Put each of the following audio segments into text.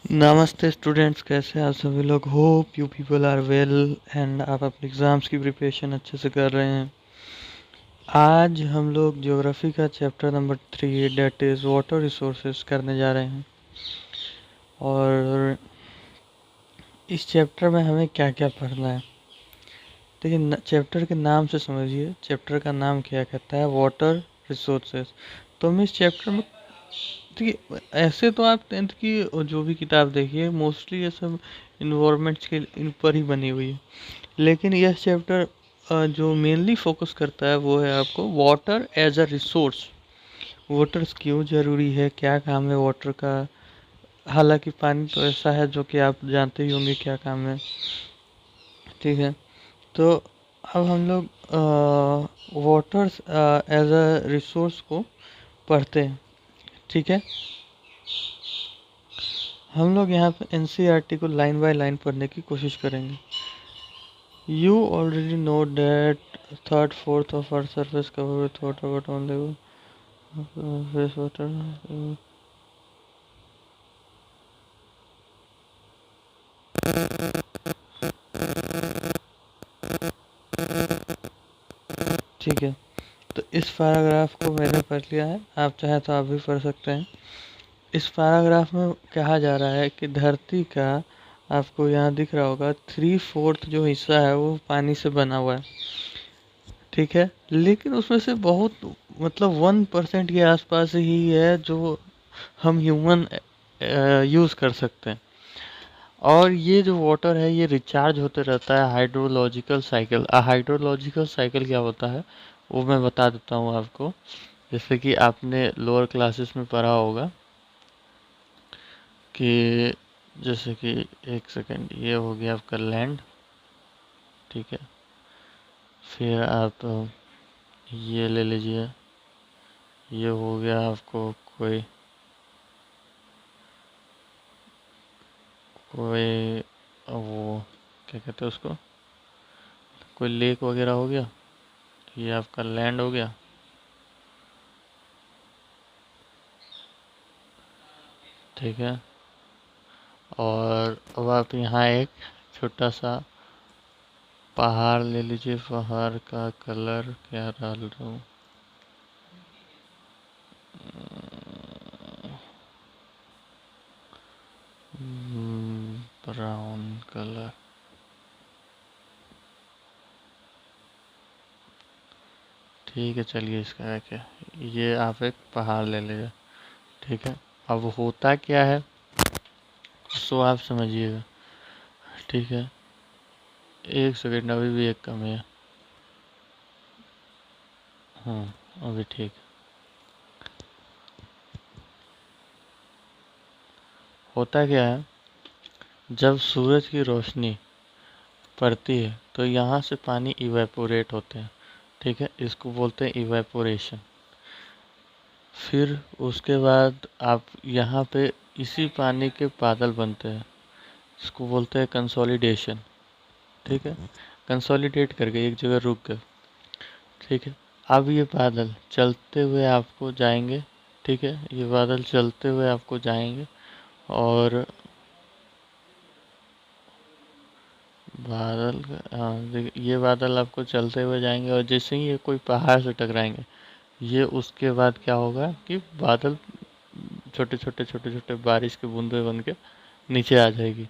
नमस्ते स्टूडेंट्स, कैसे हैं आप सभी लोग। Hope you people are well and आप अपने एग्ज़ाम्स की प्रिपरेशन अच्छे से कर रहे हैं। आज हम लोग ज्योग्राफी का chapter number 3 that is water resources करने जा रहे हैं। और इस चैप्टर में हमें क्या क्या पढ़ना है, देखिए चैप्टर के नाम से समझिए। चैप्टर का नाम क्या कहता है, वाटर रिसोर्सेज। तो हम इस चैप्टर में, देखिए ऐसे तो आप टेंथ की जो भी किताब देखिए मोस्टली ये सब इन्वायरमेंट्स के इन पर ही बनी हुई है, लेकिन यह चैप्टर जो मेनली फोकस करता है वो है आपको water as a resource. Water क्यों ज़रूरी है, क्या काम है वाटर का। हालांकि पानी तो ऐसा है जो कि आप जानते ही होंगे क्या काम है, ठीक है। तो अब हम लोग वाटर एज अ रिसोर्स को पढ़ते हैं, ठीक है। हम लोग यहाँ पे एनसीईआरटी को लाइन बाय लाइन पढ़ने की कोशिश करेंगे। You already know that third fourth of our surface covered with water, but only fresh water. ठीक है, तो इस पैराग्राफ को मैंने पढ़ लिया है, आप चाहे तो आप भी पढ़ सकते हैं। इस पैराग्राफ में कहा जा रहा है कि धरती का, आपको यहाँ दिख रहा होगा, 3/4 जो हिस्सा है वो पानी से बना हुआ है, ठीक है। लेकिन उसमें से बहुत, मतलब 1% के आसपास ही है जो हम ह्यूमन यूज़ कर सकते हैं। और ये जो वाटर है ये रिचार्ज होते रहता है हाइड्रोलॉजिकल साइकिल। हाइड्रोलॉजिकल साइकिल क्या होता है वो मैं बता देता हूँ आपको। जैसे कि आपने लोअर क्लासेस में पढ़ा होगा कि, जैसे कि एक सेकेंड, ये हो गया आपका लैंड, ठीक है। फिर आप ये ले लीजिए, ये हो गया आपको कोई कोई वो क्या कहते हैं उसको, कोई लेक वगैरह हो गया, ये आपका लैंड हो गया, ठीक है। और अब आप यहाँ एक छोटा सा पहाड़ ले लीजिए, पहाड़ का कलर क्या डाल दूँ, ब्राउन कलर, ठीक है। चलिए इसका क्या, ये आप एक पहाड़ ले लीजिए, ठीक है। अब होता क्या है सो आप समझिएगा, ठीक है। एक सेकेंड, अभी भी एक कम है। अभी ठीक। होता क्या है, जब सूरज की रोशनी पड़ती है तो यहाँ से पानी इवेपोरेट होते हैं, ठीक है। इसको बोलते हैं इवेपोरेशन। फिर उसके बाद आप यहाँ पे इसी पानी के बादल बनते हैं, इसको बोलते हैं कंसोलिडेशन, ठीक है। कंसोलिडेट करके एक जगह रुक गए, ठीक है। अब ये बादल चलते हुए आपको जाएंगे, ठीक है। ये बादल चलते हुए आपको जाएंगे और बादल, हाँ देखिए ये बादल आपको चलते हुए जाएंगे और जैसे ही ये कोई पहाड़ से टकराएंगे, ये उसके बाद क्या होगा कि बादल छोटे छोटे छोटे छोटे बारिश के बूंदे बन के नीचे आ जाएगी।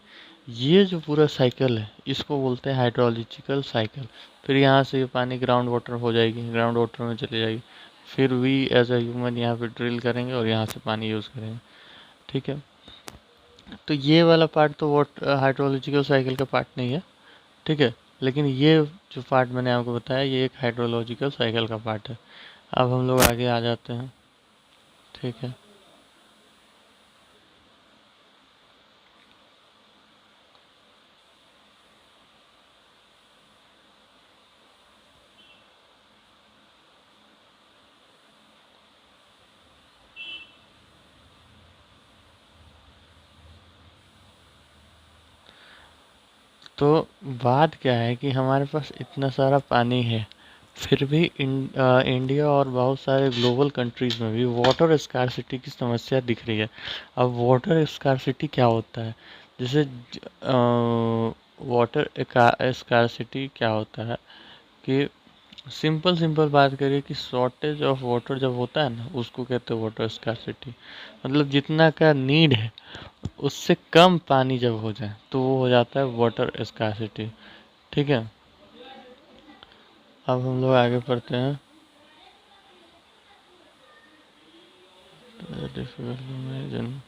ये जो पूरा साइकिल है इसको बोलते हैं हाइड्रोलॉजिकल साइकिल। फिर यहाँ से ये पानी ग्राउंड वाटर हो जाएगी, ग्राउंड वाटर में चली जाएगी। फिर वी एज अ ह्यूमन यहाँ पे ड्रिल करेंगे और यहाँ से पानी यूज़ करेंगे, ठीक है। तो ये वाला पार्ट तो वाटर हाइड्रोलॉजिकल साइकिल का पार्ट नहीं है, ठीक है। लेकिन ये जो पार्ट मैंने आपको बताया ये एक हाइड्रोलॉजिकल साइकिल का पार्ट है। अब हम लोग आगे आ जाते हैं, ठीक है। तो बात क्या है कि हमारे पास इतना सारा पानी है, फिर भी इंडिया और बहुत सारे ग्लोबल कंट्रीज़ में भी वाटर स्कार्सिटी की समस्या दिख रही है। अब वाटर स्कार्सिटी क्या होता है? जैसे वाटर स्कार्सिटी क्या होता है कि सिंपल सिंपल बात करिए कि शॉर्टेज ऑफ वाटर जब होता है ना, उसको कहते हैं वाटर स्कार्सिटी। मतलब जितना का नीड है उससे कम पानी जब हो जाए तो वो हो जाता है वाटर स्कार्सिटी। ठीक है, अब हम लोग आगे पढ़ते हैं। Difficult imagine.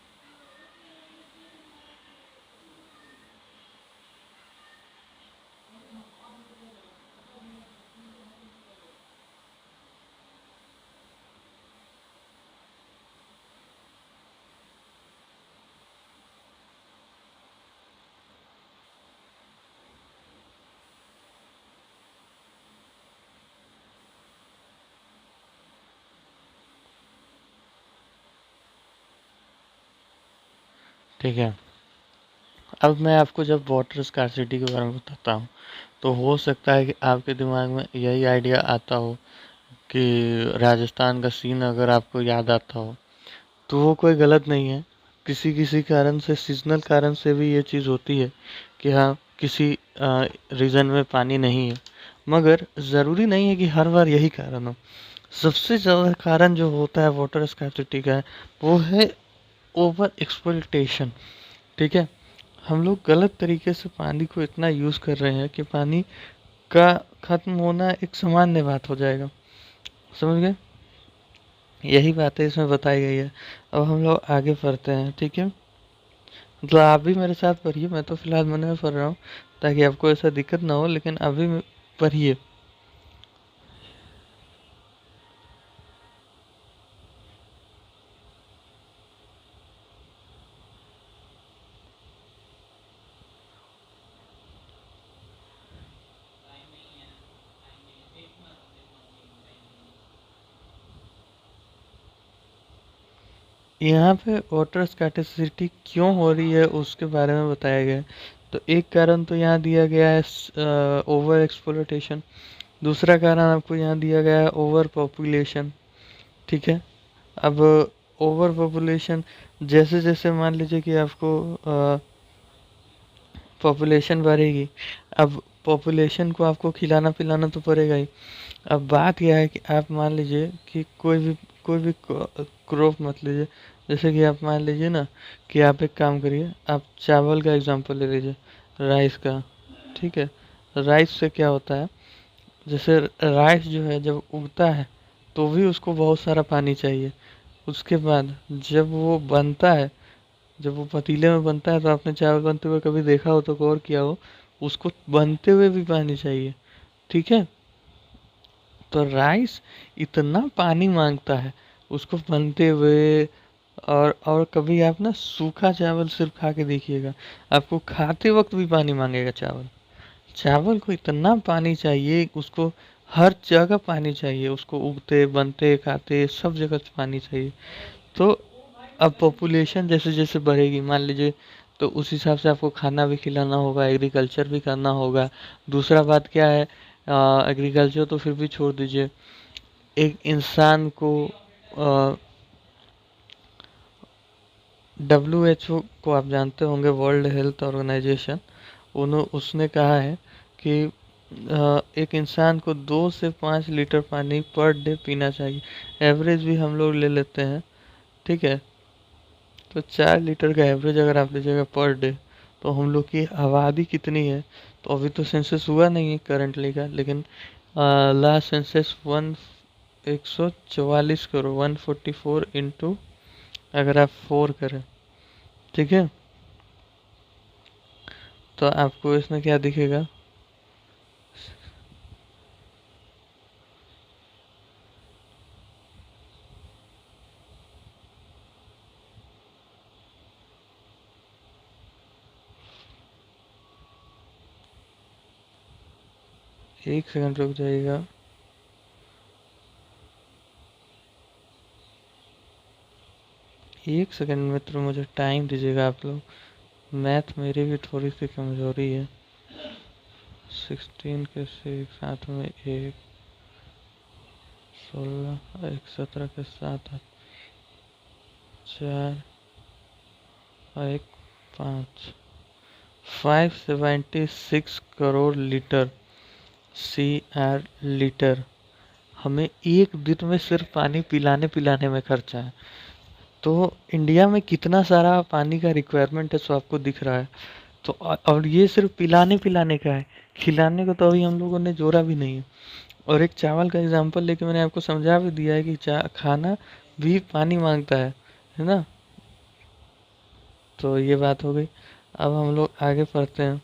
ठीक है, अब मैं आपको जब वाटर स्कार्सिटी के बारे में बताता हूँ तो हो सकता है कि आपके दिमाग में यही आइडिया आता हो कि राजस्थान का सीन अगर आपको याद आता हो, तो वो कोई गलत नहीं है। किसी किसी कारण से, सीजनल कारण से भी ये चीज़ होती है कि हाँ, किसी रीजन में पानी नहीं है। मगर ज़रूरी नहीं है कि हर बार यही कारण हो। सबसे ज़्यादा कारण जो होता है वाटर स्कार्सिटी का है, वो है ओवर एक्सप्लॉइटेशन। ठीक है, हम लोग गलत तरीके से पानी को इतना यूज़ कर रहे हैं कि पानी का खत्म होना एक सामान्य बात हो जाएगा। समझ गए? यही बातें इसमें बताई गई है। अब हम लोग आगे पढ़ते हैं। ठीक है, मतलब आप भी मेरे साथ पढ़िए, मैं तो फिलहाल मन में पढ़ रहा हूँ ताकि आपको ऐसा दिक्कत ना हो, लेकिन अभी पढ़िए। यहाँ पे वाटर स्कैर्सिटी क्यों हो रही है उसके बारे में बताया गया है। तो एक कारण तो यहाँ दिया गया है ओवर एक्सप्लॉइटेशन। दूसरा कारण आपको यहाँ दिया गया है ओवर पॉपुलेशन। ठीक है, अब ओवर पॉपुलेशन, जैसे जैसे मान लीजिए कि आपको पॉपुलेशन बढ़ेगी, अब पॉपुलेशन को आपको खिलाना पिलाना तो पड़ेगा ही। अब बात यह है कि आप मान लीजिए कि कोई भी क्रॉप मत लीजिए। जैसे कि आप मान लीजिए ना कि आप एक काम करिए, आप चावल का एग्जांपल ले लीजिए, राइस का। ठीक है, राइस से क्या होता है, जैसे राइस जो है जब उगता है तो भी उसको बहुत सारा पानी चाहिए। उसके बाद जब वो बनता है, जब वो पतीले में बनता है, तो आपने चावल बनते हुए कभी देखा हो तो गौर किया हो, उसको बनते हुए भी पानी चाहिए। ठीक है, तो राइस इतना पानी मांगता है उसको बनते हुए। और कभी आप ना सूखा चावल सिर्फ खा के देखिएगा, आपको खाते वक्त भी पानी मांगेगा चावल। चावल को इतना पानी चाहिए, उसको हर जगह पानी चाहिए, उसको उगते बनते खाते सब जगह पानी चाहिए। तो अब पॉपुलेशन जैसे जैसे बढ़ेगी, मान लीजिए, तो उस हिसाब से आपको खाना भी खिलाना होगा, एग्रीकल्चर भी करना होगा। दूसरा बात क्या है, एग्रीकल्चर तो फिर भी छोड़ दीजिए, एक इंसान को WHO को आप जानते होंगे, वर्ल्ड हेल्थ ऑर्गेनाइजेशन, उसने कहा है कि एक इंसान को 2 से 5 लीटर पानी पर डे पीना चाहिए। एवरेज भी हम लोग ले लेते हैं। ठीक है, तो 4 लीटर का एवरेज अगर आप लीजिएगा पर डे, तो हम लोग की आबादी कितनी है? तो अभी तो सेंसस हुआ नहीं है करंटली का, लेकिन लास्ट सेंसस 144 करोड़, 144 इंटू अगर आप 4 करें, ठीक है, तो आपको इसमें क्या दिखेगा? एक सेकंड रुक जाइएगा। एक सेकंड मित्र, मुझे टाइम दीजिएगा आप लोग। मैथ मेरी भी थोड़ी सी कमजोरी है। 16 के 6 साथ में 1, 16 एक 17 के साथ 4 और एक 5, 576 करोड़ लीटर लीटर हमें एक दिन में सिर्फ पानी पिलाने पिलाने में खर्चा है। तो इंडिया में कितना सारा पानी का रिक्वायरमेंट है सो आपको दिख रहा है। तो और ये सिर्फ पिलाने पिलाने का है, खिलाने को तो अभी हम लोगों ने जोड़ा भी नहीं है। और एक चावल का एग्जांपल लेके मैंने आपको समझा भी दिया है कि खाना भी पानी मांगता है ना। तो ये बात हो गई। अब हम लोग आगे पढ़ते हैं।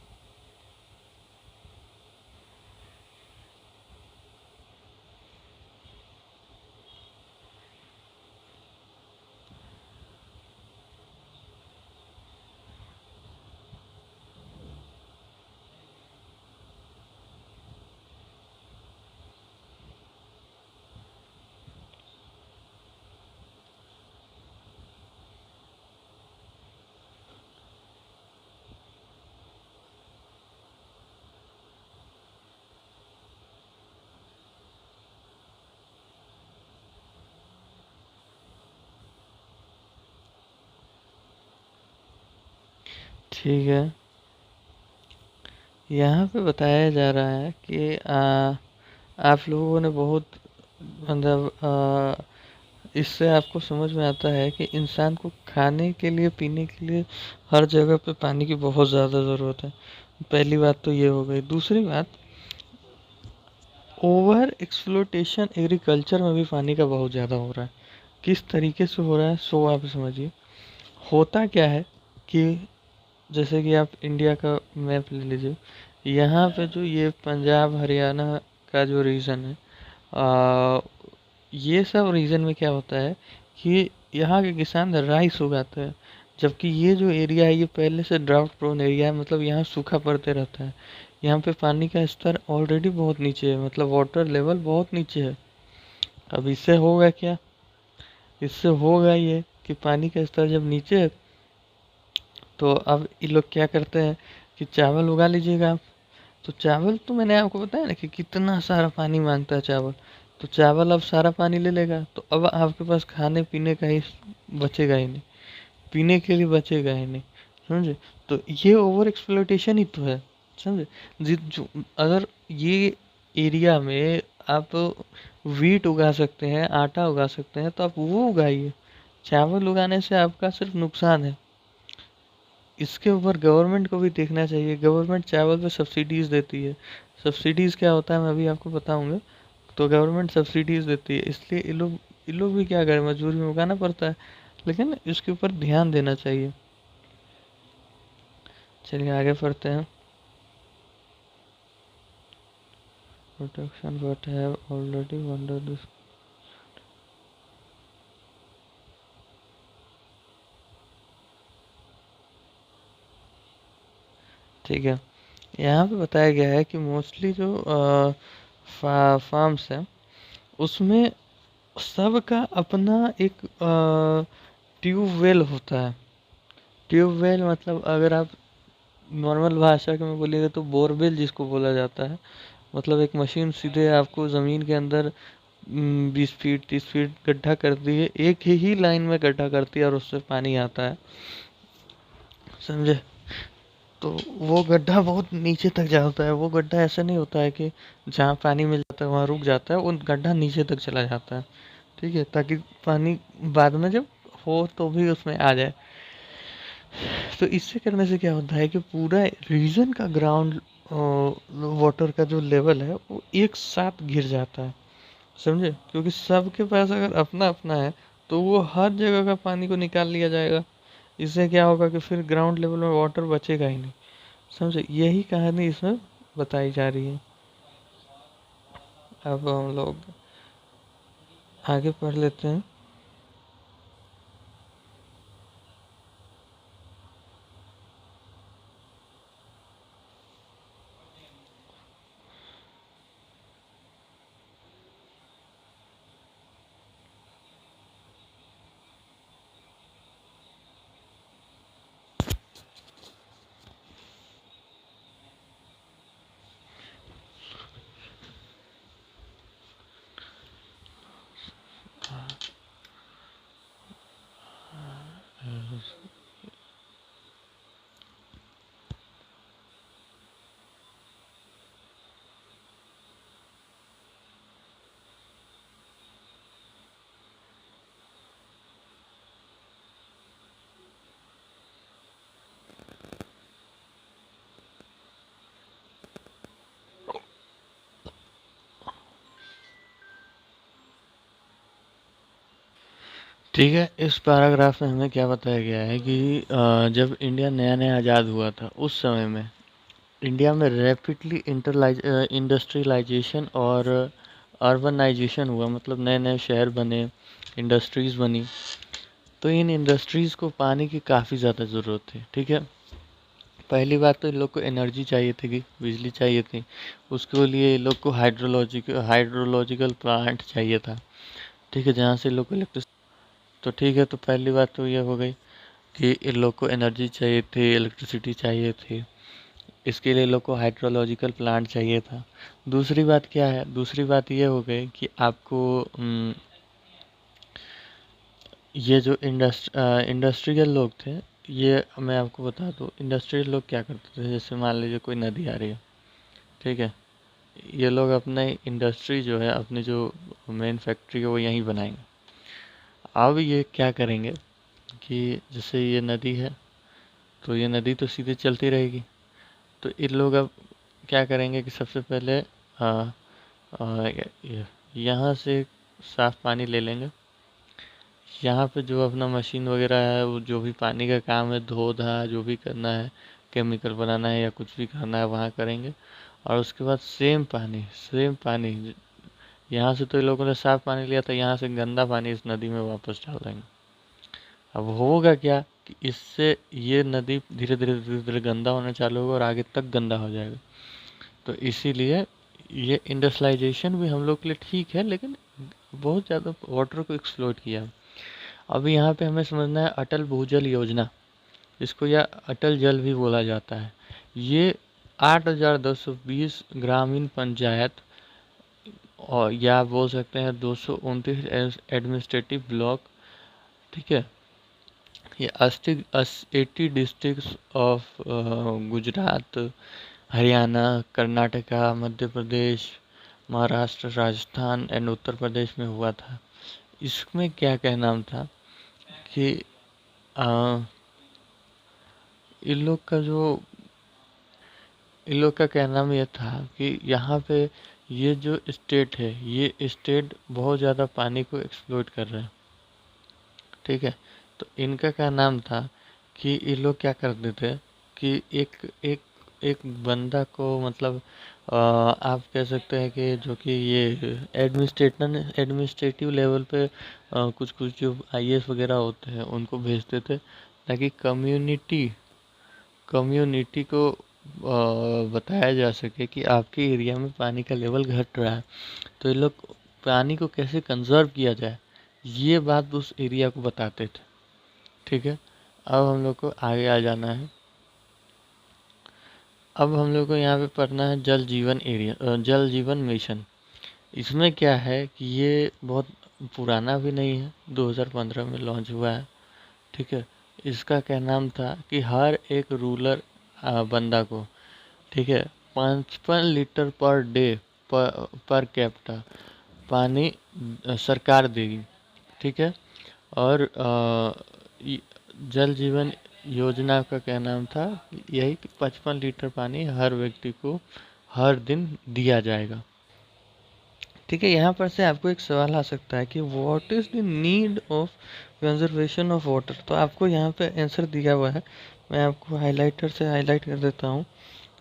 ठीक है, यहाँ पे बताया जा रहा है कि आप लोगों ने बहुत मतलब इससे आपको समझ में आता है कि इंसान को खाने के लिए पीने के लिए हर जगह पे पानी की बहुत ज़्यादा ज़रूरत है। पहली बात तो ये हो गई। दूसरी बात, ओवर एक्सप्लोटेशन एग्रीकल्चर में भी पानी का बहुत ज़्यादा हो रहा है। किस तरीके से हो रहा है सो आप समझिए। होता क्या है कि जैसे कि आप इंडिया का मैप ले लीजिए, यहाँ पे जो ये पंजाब हरियाणा का जो रीजन है, आ, ये सब रीजन में क्या होता है कि यहाँ के किसान राइस उगाते हैं। जबकि ये जो एरिया है ये पहले से ड्राउट प्रोन एरिया है, मतलब यहाँ सूखा पड़ते रहता है। यहाँ पे पानी का स्तर ऑलरेडी बहुत नीचे है, मतलब वाटर लेवल बहुत नीचे है। अब इससे होगा क्या, इससे होगा ये कि पानी का स्तर जब नीचे है तो अब ये लोग क्या करते हैं कि चावल उगा लीजिएगा आप। तो चावल तो मैंने आपको बताया ना कि कितना सारा पानी मांगता है चावल। तो चावल अब सारा पानी ले लेगा तो अब आपके पास खाने पीने का ही बचेगा ही नहीं, पीने के लिए बचेगा ही नहीं। समझे? तो ये ओवर एक्सप्लोइटेशन ही तो है। समझे? जो अगर ये एरिया में आप वीट उगा सकते हैं, आटा उगा सकते हैं, तो आप वो उगाइए। चावल उगाने से आपका सिर्फ नुकसान है। इसके ऊपर गवर्नमेंट को भी देखना चाहिए। गवर्नमेंट चावल पे सब्सिडीज देती है। सब्सिडीज क्या होता है मैं अभी आपको बताऊंगा। तो गवर्नमेंट सब्सिडीज देती है, इसलिए ये लोग भी क्या करें, मजबूरी में उगाना पड़ता है। लेकिन इसके ऊपर ध्यान देना चाहिए। चलिए आगे पढ़ते हैं। Protection but have already wonder this. ठीक है, यहाँ पे बताया गया है कि मोस्टली जो फार्म्स हैं उसमें सबका अपना एक ट्यूबवेल होता है। ट्यूबवेल मतलब अगर आप नॉर्मल भाषा के में बोलिएगा तो बोरवेल जिसको बोला जाता है। मतलब एक मशीन सीधे आपको ज़मीन के अंदर 20 फीट 30 फीट गड्ढा करती है, एक ही लाइन में गड्ढा करती है और उससे पानी आता है। समझे? तो वो गड्ढा बहुत नीचे तक जाता है। वो गड्ढा ऐसा नहीं होता है कि जहाँ पानी मिल जाता है वहाँ रुक जाता है, वो गड्ढा नीचे तक चला जाता है। ठीक है, ताकि पानी बाद में जब हो तो भी उसमें आ जाए। तो इससे करने से क्या होता है कि पूरा रीजन का ग्राउंड वाटर का जो लेवल है वो एक साथ गिर जाता है। समझे? क्योंकि सबके पास अगर अपना अपना है तो वो हर जगह का पानी को निकाल लिया जाएगा। इससे क्या होगा कि फिर ग्राउंड लेवल में वाटर बचेगा ही नहीं। समझे? यही कहानी इसमें बताई जा रही है। अब हम लोग आगे पढ़ लेते हैं। ठीक है, इस पैराग्राफ में हमें क्या बताया गया है कि जब इंडिया नया नया आज़ाद हुआ था उस समय में इंडिया में रैपिडली इंडस्ट्रियलाइजेशन और अर्बनाइजेशन हुआ, मतलब नए नए शहर बने, इंडस्ट्रीज़ बनी। तो इन इंडस्ट्रीज़ को पानी की काफ़ी ज़्यादा ज़रूरत थी। ठीक है, पहली बात तो इन लोग को एनर्जी चाहिए थी, बिजली चाहिए थी। उसके लिए इन लोग को हाइड्रोलॉजिकल प्लांट चाहिए था। ठीक है, जहाँ से लोग को इलेक्ट्रिसिटी। तो ठीक है, तो पहली बात तो ये हो गई कि इन लोग को एनर्जी चाहिए थी, इलेक्ट्रिसिटी चाहिए थी। इसके लिए लोग को हाइड्रोलॉजिकल प्लांट चाहिए था। दूसरी बात क्या है, दूसरी बात ये हो गई कि आपको ये जो इंडस्ट्रियल लोग थे, ये मैं आपको बता दूँ, इंडस्ट्रियल लोग क्या करते थे, जैसे मान लीजिए कोई नदी आ रही है। ठीक है, ये लोग अपने इंडस्ट्री जो है, अपनी जो मेन फैक्ट्री है वो यहीं बनाएंगे। अब ये क्या करेंगे कि जैसे ये नदी है, तो ये नदी तो सीधे चलती रहेगी। तो इन लोग अब क्या करेंगे कि सबसे पहले यहाँ से साफ पानी ले लेंगे। यहाँ पे जो अपना मशीन वगैरह है, वो जो भी पानी का काम है, धो धा जो भी करना है, केमिकल बनाना है या कुछ भी करना है, वहाँ करेंगे। और उसके बाद सेम पानी यहाँ से तो इन लोगों ने साफ पानी लिया था, यहाँ से गंदा पानी इस नदी में वापस डाल देंगे। अब होगा क्या कि इससे ये नदी धीरे धीरे धीरे धीरे गंदा होना चालू होगा और आगे तक गंदा हो जाएगा। तो इसीलिए ये इंडस्ट्रियलाइजेशन भी हम लोग के लिए ठीक है, लेकिन बहुत ज़्यादा वाटर को एक्सप्लॉइट किया। अब यहाँ पे हमें समझना है अटल भूजल योजना, इसको या अटल जल भी बोला जाता है। ये 8,220 ग्रामीण पंचायत और या बोल सकते हैं 229 एडमिनिस्ट्रेटिव ब्लॉक। ठीक है, ये 80 districts of Gujarat, Haryana, Karnataka, Madhya Pradesh, Maharashtra, Rajasthan and Uttar Pradesh में हुआ था। इसमें क्या कहना था कि अ, इन लोग का जो इन लोग का कहना में यह था कि यहाँ पे ये जो स्टेट है, ये स्टेट बहुत ज़्यादा पानी को एक्सप्लॉइट कर रहे हैं। ठीक है, तो इनका क्या नाम था कि ये लोग क्या करते थे कि एक एक एक बंदा को, मतलब आप कह सकते हैं कि जो कि ये एडमिनिस्ट्रेटिव लेवल पे कुछ कुछ जो आईएएस वगैरह होते हैं उनको भेजते थे, ताकि कम्युनिटी को बताया जा सके कि आपके एरिया में पानी का लेवल घट रहा है। तो ये लोग पानी को कैसे कंजर्व किया जाए, ये बात उस एरिया को बताते थे। ठीक है, अब हम लोग को आगे आ जाना है। अब हम लोग को यहाँ पे पढ़ना है जल जीवन मिशन। इसमें क्या है कि ये बहुत पुराना भी नहीं है, 2015 में लॉन्च हुआ है। ठीक है, इसका क्या नाम था कि हर एक रूरल बंदा को, ठीक है, 55 litre per day per capita पानी सरकार देगी। ठीक है, और जल जीवन योजना का क्या नाम था, यही कि 55 लीटर पानी हर व्यक्ति को हर दिन दिया जाएगा। ठीक है, यहाँ पर से आपको एक सवाल आ सकता है कि what is the need of conservation of water. तो आपको यहाँ पे आंसर दिया हुआ है, मैं आपको हाइलाइटर से हाईलाइट कर देता हूँ।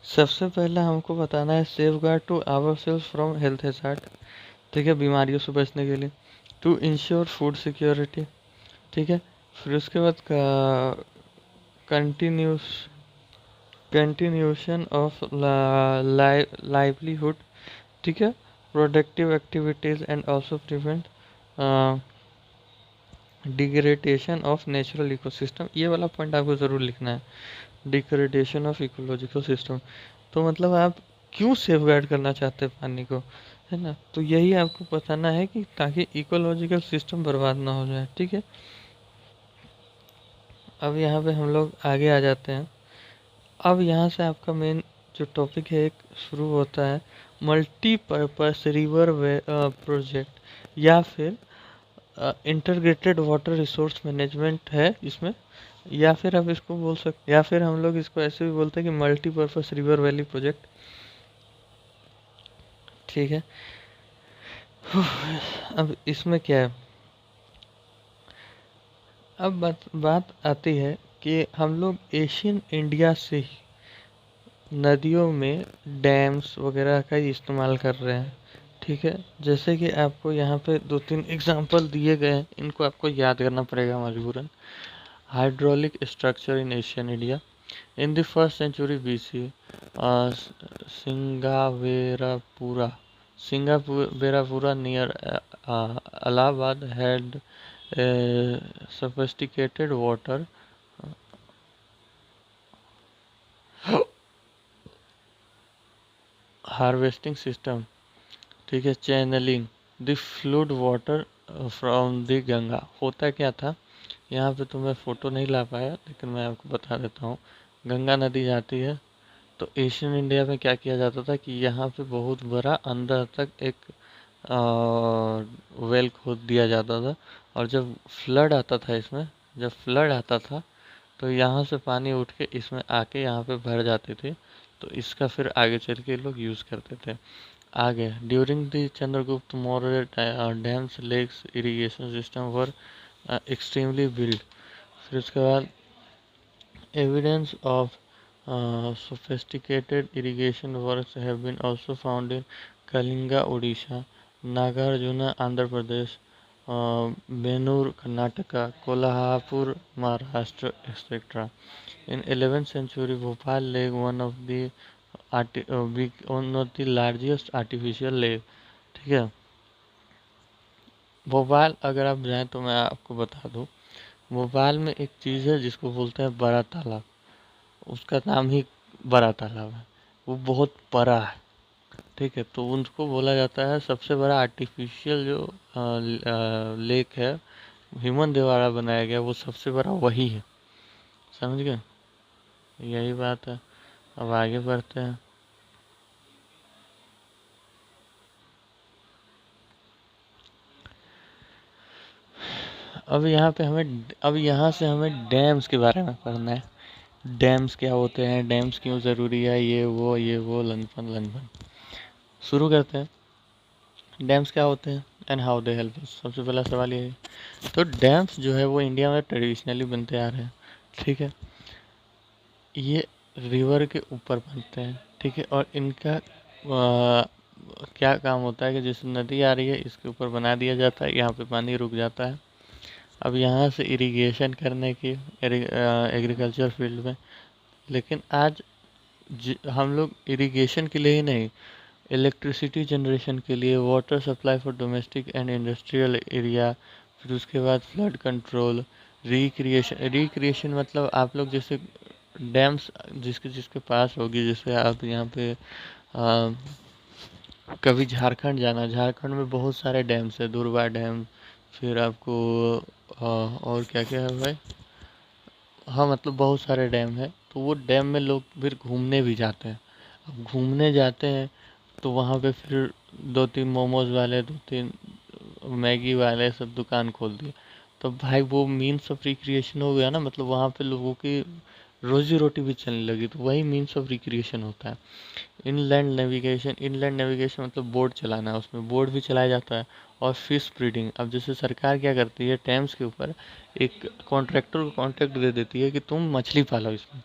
सबसे पहला हमको बताना है safeguard to our self from health hazard. ठीक है, बीमारियों से बचने के लिए। To ensure food security. ठीक है, फिर उसके बाद कंटिन्यूस कंटिन्यूशन ऑफ लाइवलीहुड। ठीक है, productive activities and also prevent degradation of natural ecosystem. ये वाला पॉइंट आपको ज़रूर लिखना है, डिग्रेडेशन ऑफ इकोलॉजिकल सिस्टम। तो मतलब आप क्यों सेफगार्ड करना चाहते हैं पानी को, है ना। तो यही आपको बताना है कि ताकि इकोलॉजिकल सिस्टम बर्बाद ना हो जाए। ठीक है, अब यहाँ पे हम लोग आगे आ जाते हैं। अब यहाँ से आपका मेन जो टॉपिक है एक शुरू होता है, मल्टीपर्पस रिवर वे प्रोजेक्ट, या फिर इंटीग्रेटेड वाटर रिसोर्स मैनेजमेंट है इसमें। या फिर आप इसको बोल सकते, या फिर हम लोग इसको ऐसे भी बोलते हैं कि मल्टीपर्पस रिवर वैली प्रोजेक्ट। ठीक है, अब इसमें क्या है, अब बात आती है कि हम लोग एशियन इंडिया से ही नदियों में डैम्स वगैरह का ही इस्तेमाल कर रहे हैं। ठीक है, जैसे कि आपको यहाँ पे 2-3 एग्जांपल दिए गए हैं, इनको आपको याद करना पड़ेगा मजबूरन। Hydraulic structure in Asian India in the first century BC, Singaverapura Singaverapura near Allahabad had a sophisticated water harvesting system. ठीक है, channelling the flood water from the Ganga. होता क्या था, यहाँ पे तो मैं फ़ोटो नहीं ला पाया, लेकिन मैं आपको बता देता हूँ। गंगा नदी जाती है, तो एशियन इंडिया में क्या किया जाता था कि यहाँ पे बहुत बड़ा अंदर तक एक वेल खोद दिया जाता था, और जब फ्लड आता था इसमें, जब फ्लड आता था तो यहाँ से पानी उठ के इसमें आके यहाँ पे भर जाते थे। तो इसका फिर आगे चल के लोग यूज़ करते थे। आगे during the Chandragupta Maurya dams lakes irrigation system were extremely build. फिर उसके बाद evidence of sophisticated irrigation works have been also found in Kalinga, Odisha, Nagarjuna, Andhra Pradesh, Benur, Karnataka, Kolhapur, Maharashtra, etc. In 11th century, Bhopal Lake, one of the largest artificial lake. ठीक है, भोपाल अगर आप जाएं तो मैं आपको बता दूं, भोपाल में एक चीज़ है जिसको बोलते हैं बड़ा तालाब। उसका नाम ही बड़ा तालाब है, वो बहुत बड़ा है। ठीक है, तो उनको बोला जाता है सबसे बड़ा आर्टिफिशियल जो लेक है, ह्यूमन द्वारा बनाया गया, वो सबसे बड़ा वही है। समझ गए, यही बात है। अब आगे बढ़ते हैं। अब यहाँ से हमें डैम्स के बारे में पढ़ना है। डैम्स क्या होते हैं, डैम्स क्यों ज़रूरी है, ये वो लनपन लनपन। शुरू करते हैं। डैम्स क्या होते हैं and how they help us. सबसे पहला सवाल ये है, तो डैम्स जो है वो इंडिया में ट्रेडिशनली बनते आ रहे हैं। ठीक है, ये रिवर के ऊपर बनते हैं। ठीक है, और इनका क्या काम होता है कि जैसे नदी आ रही है, इसके ऊपर बना दिया जाता है, यहाँ पे पानी रुक जाता है। अब यहाँ से इरिगेशन करने की एग्रीकल्चर फील्ड में, लेकिन आज हम लोग इरिगेशन के लिए ही नहीं, इलेक्ट्रिसिटी जनरेशन के लिए, water supply for domestic and industrial area, फिर उसके बाद फ्लड कंट्रोल, रिक्रिएशन मतलब आप लोग जैसे डैम्स जिसके जिसके पास होगी, जैसे आप यहाँ पे कभी झारखंड जाना, झारखंड में बहुत सारे डैम्स है, दुर्बा डैम, फिर आपको और क्या क्या है भाई, हाँ मतलब बहुत सारे डैम है। तो वो डैम में लोग फिर घूमने भी जाते हैं। अब घूमने जाते हैं तो वहाँ पे फिर 2-3 मोमोज वाले, 2-3 मैगी वाले सब दुकान खोल दिए। तो भाई वो मीन्स ऑफ रिक्रिएशन हो गया ना, मतलब वहाँ पे लोगों की रोजी रोटी भी चलने लगी, तो वही मीन्स ऑफ रिक्रिएशन होता है। इनलैंड नेविगेशन मतलब बोट चलाना है, उसमें बोट भी चलाया जाता है। और फिश ब्रीडिंग, अब जैसे सरकार क्या करती है, डैम्स के ऊपर एक कॉन्ट्रैक्टर को कॉन्ट्रैक्ट दे देती है कि तुम मछली पालो इसमें।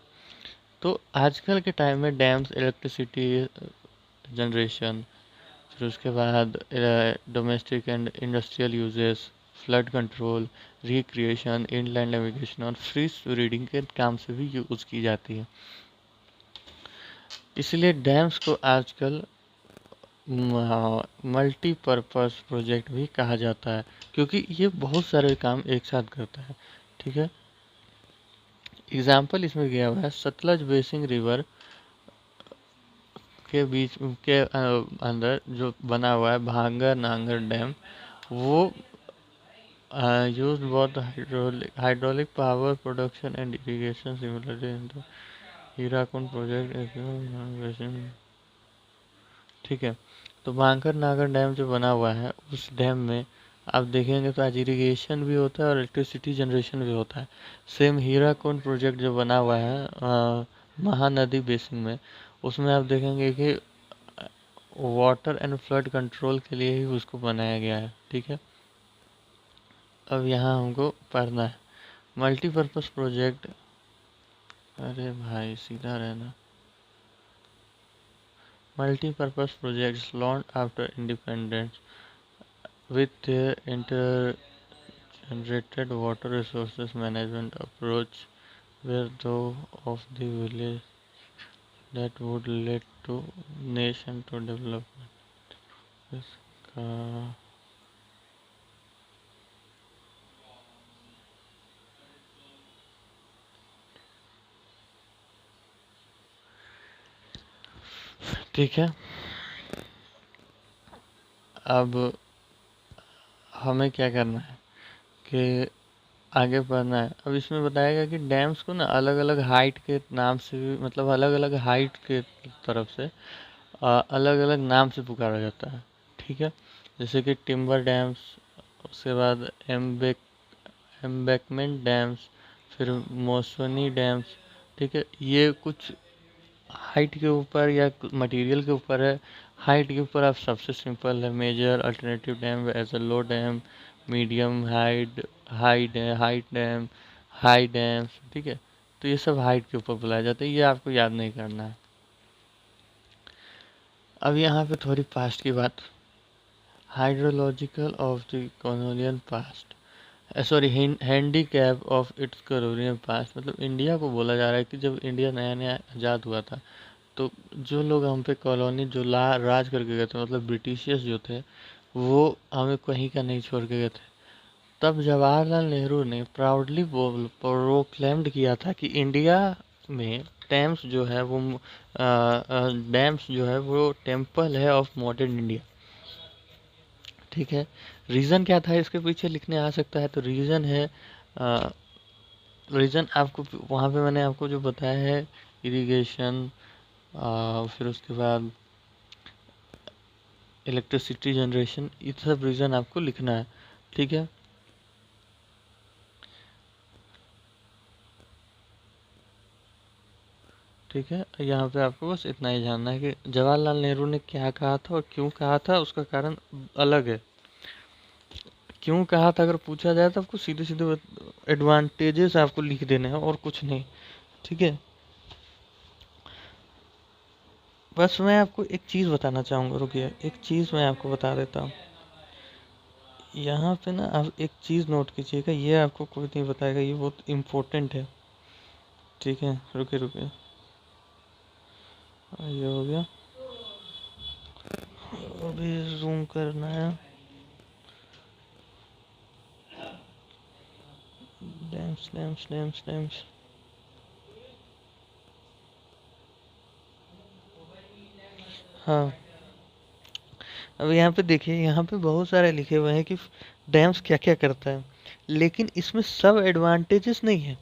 तो आजकल के टाइम में डैम्स इलेक्ट्रिसिटी जनरेशन, फिर उसके बाद domestic and industrial uses, flood control, recreation, inland navigation और फिश ब्रीडिंग के काम से भी यूज़ की जाती है। इसलिए डैम्स को आजकल मल्टीपर्पस प्रोजेक्ट भी कहा जाता है, क्योंकि ये बहुत सारे काम एक साथ करता है। ठीक है, एग्जाम्पल इसमें दिया हुआ है, सतलज बेसिन रिवर के बीच के अंदर जो बना हुआ है भांगर नांगर डैम, वो use both hydraulic power production and irrigation similarly in the Hirakud project. ठीक है, तो भांकर नागर डैम जो बना हुआ है, उस डैम में आप देखेंगे तो आज इरिगेशन भी होता है और इलेक्ट्रिसिटी जनरेशन भी होता है। सेम हीराकुंड प्रोजेक्ट जो बना हुआ है महानदी बेसिन में, उसमें आप देखेंगे कि वाटर एंड फ्लड कंट्रोल के लिए ही उसको बनाया गया है। ठीक है, अब यहाँ हमको पढ़ना है मल्टीपर्पज प्रोजेक्ट, अरे भाई सीधा रहना। Multipurpose projects launched after independence with their intergenerated water resources management approach were those of the village that would lead to nation to development. इसका ठीक है। अब हमें क्या करना है कि आगे बढ़ना है। अब इसमें बताएगा कि डैम्स को ना अलग अलग हाइट के नाम से भी, मतलब अलग अलग हाइट के तरफ से अलग अलग नाम से पुकारा जाता है। ठीक है, जैसे कि टिम्बर डैम्स, उसके बाद एम्बैकमेंट डैम्स, फिर मौसनी डैम्स। ठीक है, ये कुछ हाइट के ऊपर या मटेरियल के ऊपर है। हाइट के ऊपर आप सबसे सिंपल है major alternative dam as a low dam, medium height, height dam, high dams. ठीक है, तो ये सब हाइट के ऊपर बुलाया जाता है, ये आपको याद नहीं करना है। अब यहाँ पे थोड़ी पास्ट की बात, hydrological of the colonial past, sorry handicap of its colonial past. मतलब इंडिया को बोला जा रहा है कि जब इंडिया नया नया आज़ाद हुआ था तो जो लोग हम पे कॉलोनी जो राज करके गए थे, मतलब ब्रिटिशियर्स जो थे, वो हमें कहीं का नहीं छोड़ के गए थे। तब जवाहरलाल नेहरू ने प्राउडली प्रोक्लेम्ड किया था कि इंडिया में डैम्स जो है वो डैम्स जो है वो टेम्पल है ऑफ मॉडर्न इंडिया। ठीक है, रीज़न क्या था इसके पीछे लिखने आ सकता है, तो रीज़न है, रीज़न आपको वहाँ पे मैंने आपको जो बताया है, इरिगेशन, फिर उसके बाद इलेक्ट्रिसिटी जनरेशन, ये सब रीज़न आपको लिखना है। ठीक है, ठीक है, यहाँ पे आपको बस इतना ही जानना है कि जवाहरलाल नेहरू ने क्या कहा था और क्यों कहा था, उसका कारण अलग है। क्यों कहा था अगर पूछा जाए तो आपको सीधे सीधे एडवांटेजेस आपको लिख देने हैं और कुछ नहीं। ठीक है, बस मैं आपको एक चीज़ बताना चाहूँगा, रुकिए एक चीज़ मैं आपको बता देता हूँ। यहाँ पे ना आप एक चीज़ नोट कीजिएगा, ये आपको कोई नहीं बताएगा, ये बहुत इम्पोर्टेंट है। ठीक है, रुकिए रुकिए, ये हो गया, अभी जूम करना है। डैम्स डैम्स डैम्स डैम्स, हाँ। अब यहाँ पे देखिए, यहाँ पे बहुत सारे लिखे हुए हैं कि डैम्स क्या क्या करता है, लेकिन इसमें सब एडवांटेजेस नहीं है,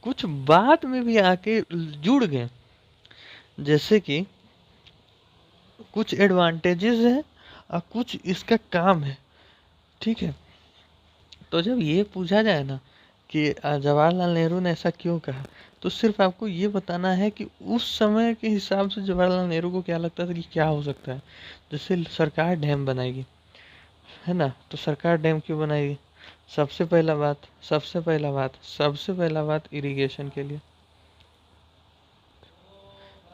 कुछ बाद में भी आके जुड़ गए। जैसे कि कुछ एडवांटेजेस है और कुछ इसका काम है। ठीक है, तो जब ये पूछा जाए ना कि जवाहरलाल नेहरू ने ऐसा क्यों कहा, तो सिर्फ आपको ये बताना है कि उस समय के हिसाब से जवाहरलाल नेहरू को क्या लगता था कि क्या हो सकता है। जैसे सरकार डैम बनाएगी, है ना, तो सरकार डैम क्यों बनाएगी? सबसे पहला बात इरिगेशन के लिए,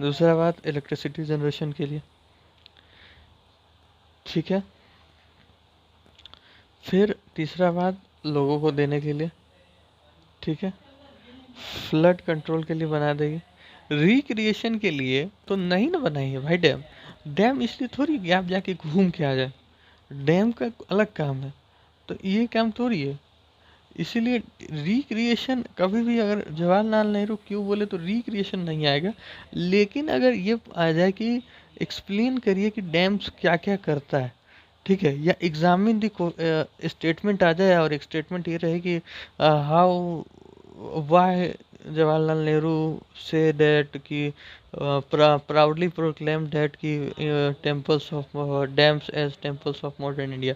दूसरा बात इलेक्ट्रिसिटी जनरेशन के लिए। ठीक है, फिर तीसरा बात लोगों को देने के लिए। ठीक है, फ्लड कंट्रोल के लिए बना देगी। रिक्रिएशन के लिए तो नहीं ना बनाई है भाई डैम। डैम इसलिए थोड़ी कि आप जाके घूम के आ जाए, डैम का अलग काम है, तो ये काम थोड़ी है। इसीलिए रिक्रिएशन कभी भी, अगर जवाहरलाल नेहरू क्यों बोले तो रिक्रिएशन नहीं आएगा। लेकिन अगर ये आ जाए कि एक्सप्लेन करिए कि डैम्स क्या क्या करता है, ठीक है, या एग्जामिन दी स्टेटमेंट आ जाए और एक स्टेटमेंट ये रहे कि हाउ वाई जवाहरलाल नेहरू से दैट कि प्राउडली प्रोक्लेम दैट कि temples of dams as temples of modern India,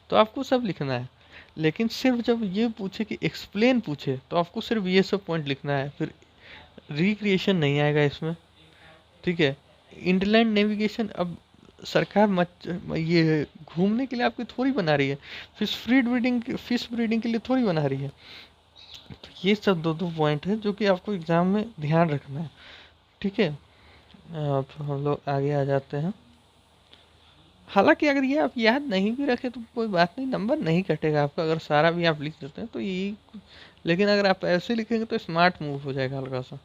तो आपको सब लिखना है। लेकिन सिर्फ जब ये पूछे कि एक्सप्लेन पूछे तो आपको सिर्फ ये सब पॉइंट लिखना है, फिर रिक्रिएशन नहीं आएगा इसमें। ठीक है, इंटरलैंड नेविगेशन, अब सरकार ये घूमने के लिए आपकी थोड़ी बना रही है, फिश ब्रीडिंग के लिए थोड़ी बना रही है। तो ये सब दो दो पॉइंट है जो कि आपको एग्ज़ाम में ध्यान रखना है, ठीक है। अब हम लोग आगे आ जाते हैं। हालांकि अगर ये आप याद नहीं भी रखे तो कोई बात नहीं, नंबर नहीं कटेगा आपका, अगर सारा भी आप लिख देते हैं तो यही। लेकिन अगर आप ऐसे लिखेंगे तो स्मार्ट मूव हो जाएगा हल्का सा,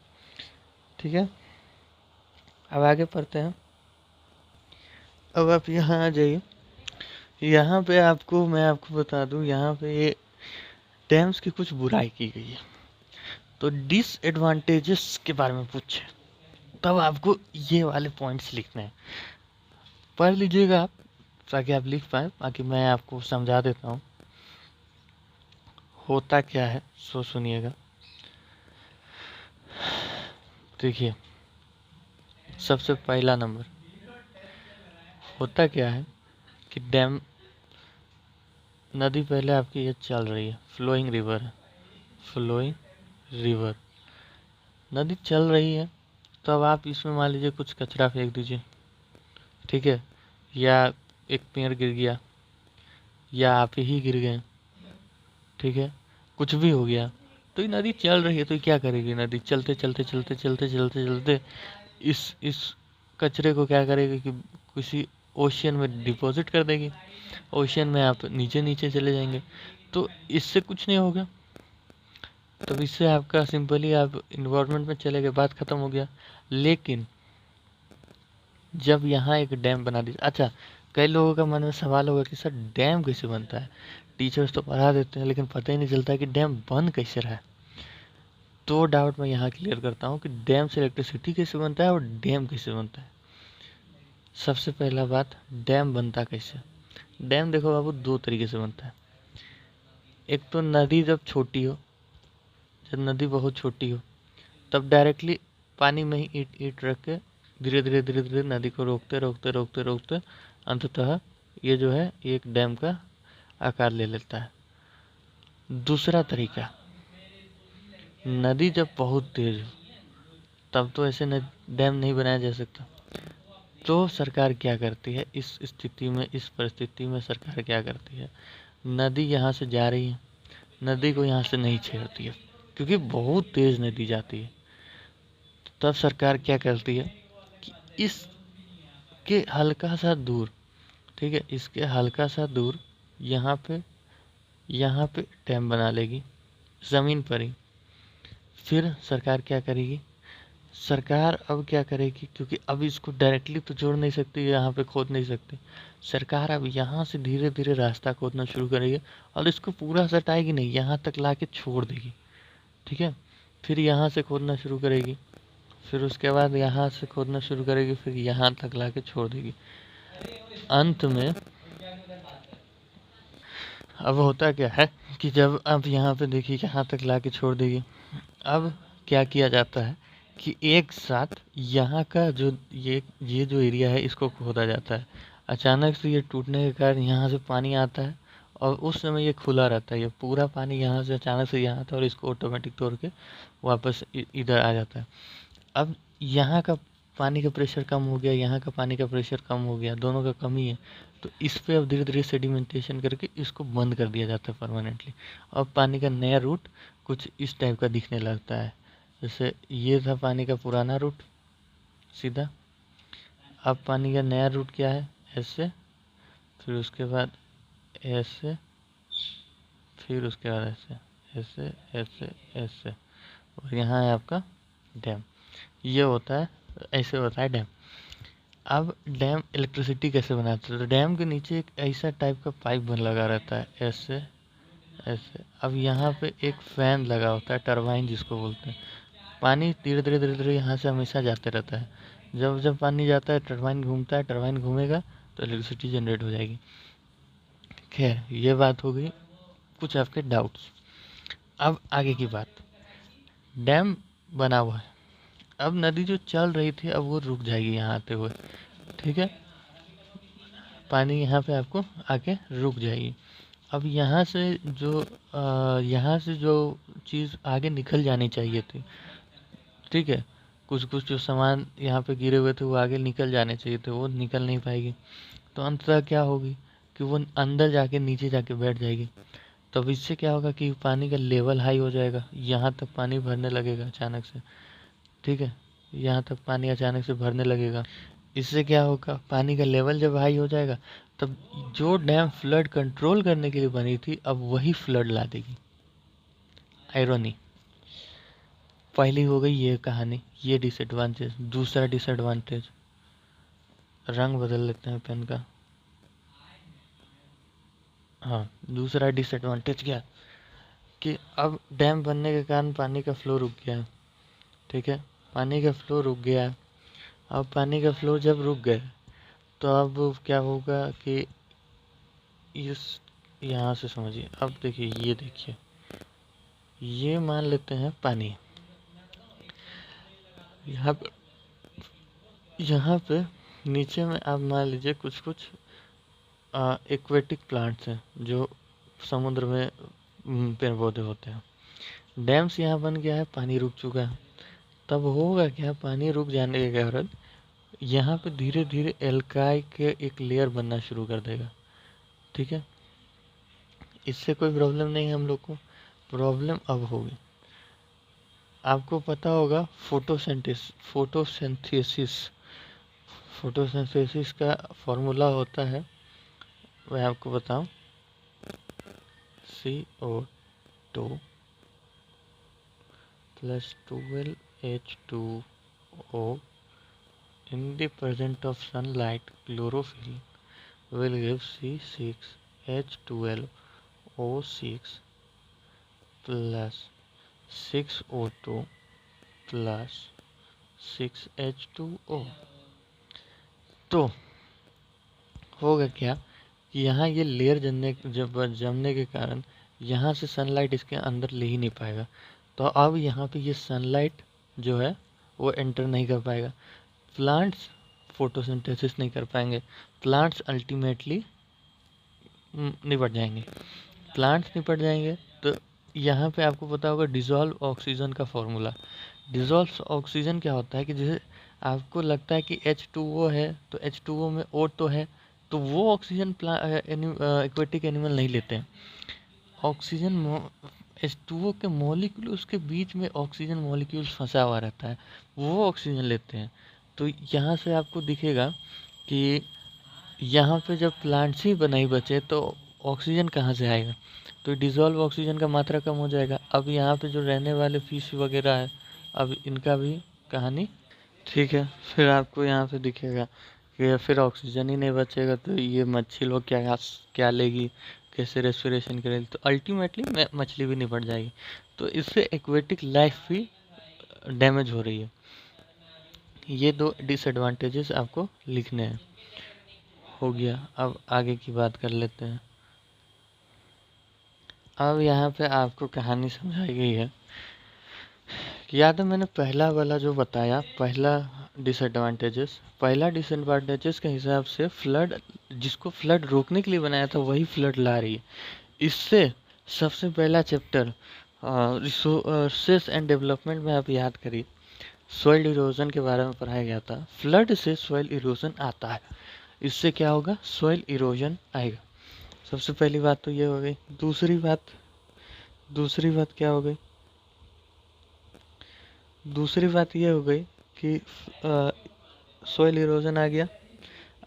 ठीक है। अब आगे पढ़ते हैं। अब आप यहाँ आ जाइए। यहाँ पे आपको मैं आपको बता दूं, यहाँ पे ये डैम्स की कुछ बुराई की गई है। तो डिसएडवांटेजेस के बारे में पूछे तब आपको ये वाले पॉइंट्स लिखने हैं। पढ़ लीजिएगा आप ताकि आप लिख पाए, बाकी मैं आपको समझा देता हूँ होता क्या है, सो सुनिएगा। देखिए, सबसे पहला नंबर होता क्या है कि डैम, नदी पहले आपकी ये चल रही है, फ्लोइंग रिवर है, फ्लोइंग रिवर, नदी चल रही है। तो अब आप इसमें मान लीजिए कुछ कचरा फेंक दीजिए, ठीक है, या एक पेड़ गिर गया, या आप ही गिर गए, ठीक है, कुछ भी हो गया, तो ये नदी चल रही है तो ये क्या करेगी, नदी चलते चलते चलते चलते चलते चलते इस कचरे को क्या करेगी कि किसी ओशियन में डिपॉजिट कर देगी। ओशियन में आप नीचे नीचे चले जाएंगे, तो इससे कुछ नहीं होगा। तो इससे आपका सिंपली आप इन्वायरमेंट में चले गए, बात खत्म हो गया। लेकिन जब यहाँ एक डैम बना दीजिए, अच्छा, कई लोगों का मन में सवाल होगा कि सर डैम कैसे बनता है, टीचर्स तो पढ़ा देते हैं लेकिन पता ही नहीं चलता कि डैम बन कैसे रहा है। तो डाउट मैं यहाँ क्लियर करता हूँ कि डैम से इलेक्ट्रिसिटी कैसे बनता है और डैम कैसे बनता है। सबसे पहला बात, डैम बनता कैसे। डैम देखो बाबू, दो तरीके से बनता है। एक तो नदी जब छोटी हो, जब नदी बहुत छोटी हो तब डायरेक्टली पानी में ही ईंट ईंट रख के धीरे धीरे धीरे धीरे नदी को रोकते रोकते रोकते रोकते अंततः ये जो है एक डैम का आकार ले लेता है। दूसरा तरीका, नदी जब बहुत तेज हो तब तो ऐसे डैम नहीं बनाया जा सकता। तो सरकार क्या करती है इस स्थिति में, इस परिस्थिति में सरकार क्या करती है, नदी यहाँ से जा रही है, नदी को यहाँ से नहीं छेड़ती है क्योंकि बहुत तेज नदी जाती है। तब सरकार क्या करती है कि इसके हल्का सा दूर, ठीक है, इसके हल्का सा दूर यहाँ पे डैम बना लेगी ज़मीन पर ही। फिर सरकार क्या करेगी, सरकार अब क्या करेगी, क्योंकि अब इसको डायरेक्टली तो जोड़ नहीं सकती, यहाँ पे खोद नहीं सकती, सरकार अब यहाँ से धीरे धीरे रास्ता खोदना शुरू करेगी और इसको पूरा सटाएगी नहीं, यहाँ तक ला के छोड़ देगी, ठीक है। फिर यहाँ से खोदना शुरू करेगी, फिर उसके बाद यहाँ से खोदना शुरू करेगी, फिर यहाँ तक ला के छोड़ देगी। अंत में अब होता क्या है कि जब आप यहाँ पे देखिए यहाँ तक ला के छोड़ देगी, अब क्या किया जाता है कि एक साथ यहाँ का जो ये जो एरिया है इसको खोदा जाता है। अचानक से ये टूटने के कारण यहाँ से पानी आता है और उस समय ये खुला रहता है, ये पूरा पानी यहाँ से अचानक से यहाँ आता है और इसको ऑटोमेटिक तोड़ के वापस इधर आ जाता है। अब यहाँ का पानी का प्रेशर कम हो गया, यहाँ का पानी का प्रेशर कम हो गया, दोनों का कमी है, तो इस पे अब धीरे धीरे सेडिमेंटेशन करके इसको बंद कर दिया जाता है परमानेंटली। अब पानी का नया रूट कुछ इस टाइप का दिखने लगता है, जैसे ये था पानी का पुराना रूट सीधा, अब पानी का नया रूट क्या है, ऐसे, फिर उसके बाद ऐसे, फिर उसके बाद ऐसे ऐसे ऐसे ऐसे, और यहाँ है आपका डैम। ये होता है, ऐसे होता है डैम। अब डैम इलेक्ट्रिसिटी कैसे बनाते हैं, तो डैम के नीचे एक ऐसा टाइप का पाइप बन लगा रहता है, ऐसे ऐसे। अब यहाँ पे एक फैन लगा होता है, टरबाइन जिसको बोलते हैं। पानी धीरे धीरे धीरे धीरे यहाँ से हमेशा जाते रहता है, जब जब पानी जाता है टरबाइन घूमता है, टरबाइन घूमेगा तो इलेक्ट्रिसिटी जनरेट हो जाएगी। खैर, ये बात हो गई कुछ आपके डाउट्स। अब आगे की बात, डैम बना हुआ है, अब नदी जो चल रही थी अब वो रुक जाएगी यहाँ आते हुए, ठीक है, पानी यहाँ पे आपको आके रुक जाएगी। अब यहाँ से जो चीज़ आगे निकल जानी चाहिए थी, ठीक है, कुछ कुछ जो सामान यहाँ पे गिरे हुए थे वो आगे निकल जाने चाहिए थे, वो निकल नहीं पाएगी। तो अंततः क्या होगी कि वो अंदर जाके नीचे जाके बैठ जाएगी। तब इससे क्या होगा कि पानी का लेवल हाई हो जाएगा, यहाँ तक पानी भरने लगेगा अचानक से। ठीक है, यहाँ तक पानी अचानक से भरने लगेगा। इससे क्या होगा, पानी का लेवल जब हाई हो जाएगा तब जो डैम फ्लड कंट्रोल करने के लिए बनी थी अब वही फ्लड ला देगी। आयरनी। पहली हो गई ये कहानी, ये डिसएडवांटेज। दूसरा डिसएडवांटेज, रंग बदल लेते हैं पेन का। हाँ, दूसरा डिसएडवांटेज क्या कि अब डैम बनने के कारण पानी का फ्लो रुक गया है। ठीक है, पानी का फ्लो रुक गया है। अब पानी का फ्लो जब रुक गया तो अब क्या होगा कि इस यहाँ से समझिए, अब देखिए, ये देखिए, ये मान लेते हैं पानी। यहाँ पे नीचे में आप मान लीजिए कुछ कुछ एक्वेटिक प्लांट्स हैं जो समुद्र में पेड़ पौधे होते हैं। डैम्स यहाँ बन गया है, पानी रुक चुका है। तब होगा क्या, पानी रुक जाने के कारण यहाँ पे धीरे धीरे एल्काई के एक लेयर बनना शुरू कर देगा। ठीक है, इससे कोई प्रॉब्लम नहीं है हम लोग को। प्रॉब्लम अब होगी, आपको पता होगा फोटोसिंथेसिस का फॉर्मूला होता है, मैं आपको बताऊं, CO2 plus 12H2O in the presence of sunlight, chlorophyll will give C6H12O6 plus 6O2 plus 6H2O। तो होगा क्या कि यहाँ ये लेयर जमने के कारण यहाँ से सनलाइट इसके अंदर ले ही नहीं पाएगा। तो अब यहाँ पे ये सनलाइट जो है वो एंटर नहीं कर पाएगा। प्लांट्स फोटोसिंथेसिस नहीं कर पाएंगे, प्लांट्स अल्टीमेटली निपट जाएंगे। प्लांट्स निपट जाएंगे तो यहाँ पे आपको पता होगा डिज़ोल्व ऑक्सीजन का फॉर्मूला। डिज़ोल्व ऑक्सीजन क्या होता है कि जैसे आपको लगता है कि H2O है तो H2O में O तो है, तो वो ऑक्सीजन एक्वेटिक एनिमल नहीं लेते हैं। ऑक्सीजन H2O के मॉलिक्यूल उसके बीच में ऑक्सीजन मॉलिक्यूल फंसा हुआ रहता है, वो ऑक्सीजन लेते हैं। तो यहाँ से आपको दिखेगा कि यहाँ पे जब प्लांट्स ही नहीं बचे तो ऑक्सीजन कहाँ से आएगा, तो डिज़ोल्व ऑक्सीजन का मात्रा कम हो जाएगा। अब यहाँ पे जो रहने वाले फिश वगैरह है, अब इनका भी कहानी। ठीक है, फिर आपको यहाँ पे दिखेगा कि फिर ऑक्सीजन ही नहीं बचेगा तो ये मच्छी लोग क्या क्या लेगी, कैसे रेस्पिरेशन करेगी, तो अल्टीमेटली मछली भी निपट जाएगी। तो इससे एक्वेटिक लाइफ भी डैमेज हो रही है। ये दो डिसएडवांटेजेस आपको लिखने हैं। हो गया, अब आगे की बात कर लेते हैं। अब यहाँ पे आपको कहानी समझाई गई है। याद है मैंने पहला वाला जो बताया, पहला डिसएडवांटेजेस के हिसाब से फ्लड, जिसको फ्लड रोकने के लिए बनाया था वही फ्लड ला रही है। इससे सबसे पहला चैप्टर रिसोर्सेस एंड डेवलपमेंट में आप याद करिए, सॉइल इरोजन के बारे में पढ़ाया गया था। फ्लड से सॉइल इरोजन आता है, इससे क्या होगा, सॉइल इरोजन आएगा। सबसे पहली बात तो ये हो गई। दूसरी बात क्या हो गई, दूसरी बात ये हो गई कि सॉइल इरोजन आ गया।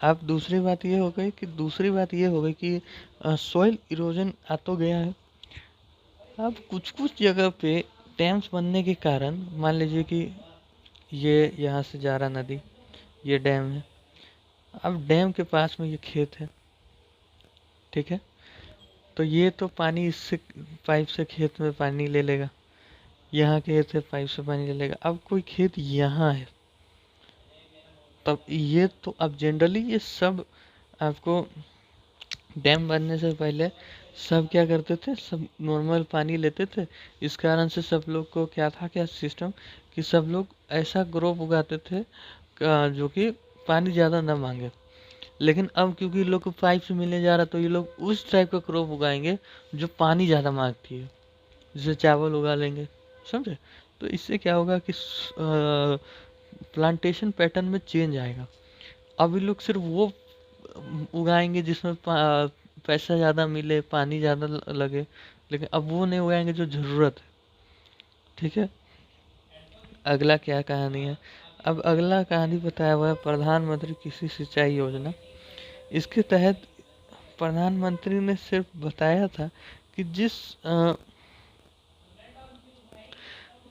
अब दूसरी बात ये हो गई कि सॉइल इरोजन आ तो गया है। अब कुछ कुछ जगह पे डैम्स बनने के कारण, मान लीजिए कि ये यहाँ से जा रहा नदी, ये डैम है। अब डैम के पास में ये खेत है, ठीक है, तो ये तो पानी इससे पाइप से खेत में पानी ले लेगा, यहाँ खेत से पाइप से पानी ले लेगा। अब कोई खेत यहाँ है, तब ये तो अब जनरली ये सब आपको डैम बनने से पहले सब क्या करते थे, सब नॉर्मल पानी लेते थे। इस कारण से सब लोग को क्या था, क्या सिस्टम, कि सब लोग ऐसा क्रॉप उगाते थे जो कि पानी ज़्यादा ना मांगे। लेकिन अब क्योंकि लोग को पाइप से मिलने जा रहा, तो ये लोग उस टाइप का क्रॉप उगाएंगे जो पानी ज़्यादा मांगती है, जैसे चावल उगा लेंगे, समझे। तो इससे क्या होगा कि प्लांटेशन पैटर्न में चेंज आएगा। अब ये लोग सिर्फ वो उगाएंगे जिसमें पैसा ज़्यादा मिले, पानी ज़्यादा लगे, लेकिन अब वो नहीं उगाएंगे जो ज़रूरत है। ठीक है, अगला क्या कहानी है? अब अगला कहानी बताया हुआ है प्रधानमंत्री कृषि सिंचाई योजना। इसके तहत प्रधानमंत्री ने सिर्फ बताया था कि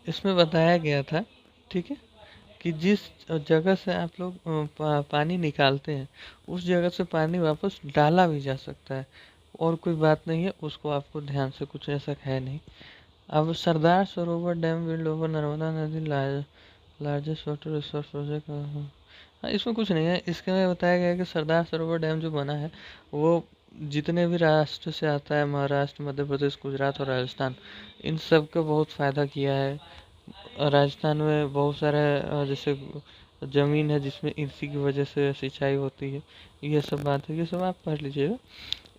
इसमें बताया गया था, ठीक है, कि जिस जगह से आप लोग पानी निकालते हैं उस जगह से पानी वापस डाला भी जा सकता है, और कोई बात नहीं है, उसको आपको ध्यान से कुछ ऐसा है नहीं। अब Sardar Sarovar dam build over Narmada नदी लार्जेस्ट वाटर रिसोर्स प्रोजेक्ट। हाँ, इसमें कुछ नहीं है। इसके में बताया गया है कि सरदार सरोवर डैम जो बना है वो जितने भी राष्ट्र से आता है, महाराष्ट्र, मध्य प्रदेश, गुजरात और राजस्थान, इन सब को बहुत फ़ायदा किया है। राजस्थान में बहुत सारा जैसे ज़मीन है जिसमें इसी की वजह से सिंचाई होती है। ये सब बात है, ये सब आप पढ़ लीजिएगा।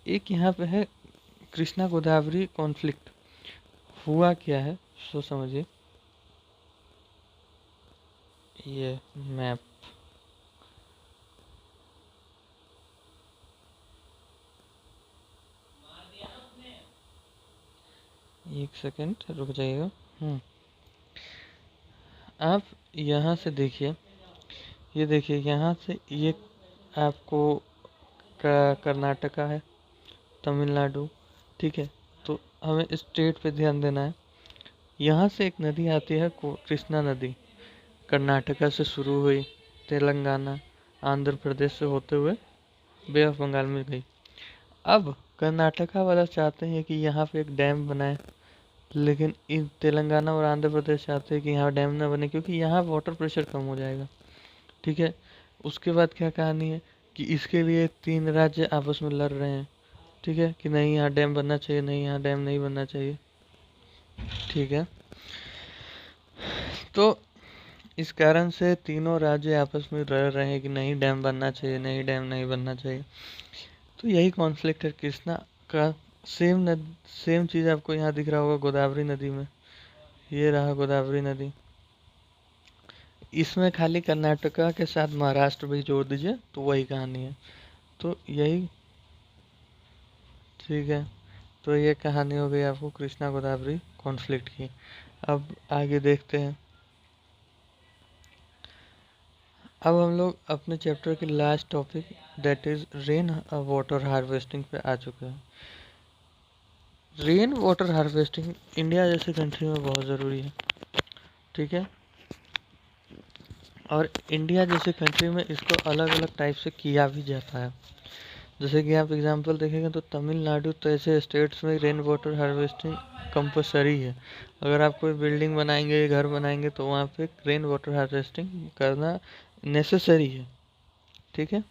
एक यहाँ पे है कृष्णा गोदावरी कॉन्फ्लिक्ट हुआ क्या है, सो समझिए। ये मैप, एक सेकंड रुक जाइएगा। आप यहाँ से देखिए, ये देखिए यहाँ से ये आपको कर्नाटका है, तमिलनाडु, ठीक है। तो हमें स्टेट पे ध्यान देना है। यहाँ से एक नदी आती है कृष्णा नदी, कर्नाटका से शुरू हुई, तेलंगाना, आंध्र प्रदेश से होते हुए बे ऑफ बंगाल में गई। अब कर्नाटका वाला चाहते हैं कि यहाँ पे एक डैम बनाए, लेकिन इन तेलंगाना और आंध्र प्रदेश चाहते हैं कि यहाँ डैम ना बने क्योंकि यहाँ वाटर प्रेशर कम हो जाएगा। ठीक है, उसके बाद क्या कहानी है कि इसके लिए तीन राज्य आपस में लड़ रहे हैं। ठीक है, कि नहीं यहाँ डैम बनना चाहिए, नहीं यहाँ डैम नहीं बनना चाहिए। ठीक है, तो इस कारण से तीनों राज्य आपस में लड़ रहे हैं कि नहीं डैम बनना चाहिए, नहीं डैम नहीं बनना चाहिए। तो यही कॉन्फ्लिक्ट है कृष्णा का। सेम चीज़ आपको यहाँ दिख रहा होगा गोदावरी नदी में। ये रहा गोदावरी नदी। इसमें खाली कर्नाटका के साथ महाराष्ट्र भी जोड़ दीजिए तो वही कहानी है। तो यही, ठीक है, तो ये कहानी हो गई आपको कृष्णा गोदावरी कॉन्फ्लिक्ट की। अब आगे देखते हैं। अब हम लोग अपने चैप्टर के last topic that is rain water harvesting पे आ चुके हैं। रेन वाटर हार्वेस्टिंग इंडिया जैसे कंट्री में बहुत ज़रूरी है। ठीक है, और इंडिया जैसे कंट्री में इसको अलग अलग टाइप से किया भी जाता है। जैसे कि आप एग्जांपल देखेंगे तो तमिलनाडु तो ऐसे स्टेट्स में रेन वाटर हार्वेस्टिंग कंपलसरी है। अगर आप कोई बिल्डिंग बनाएंगे, घर बनाएंगे तो वहाँ पे रेन वाटर हार्वेस्टिंग करना नेसेसरी है। ठीक है,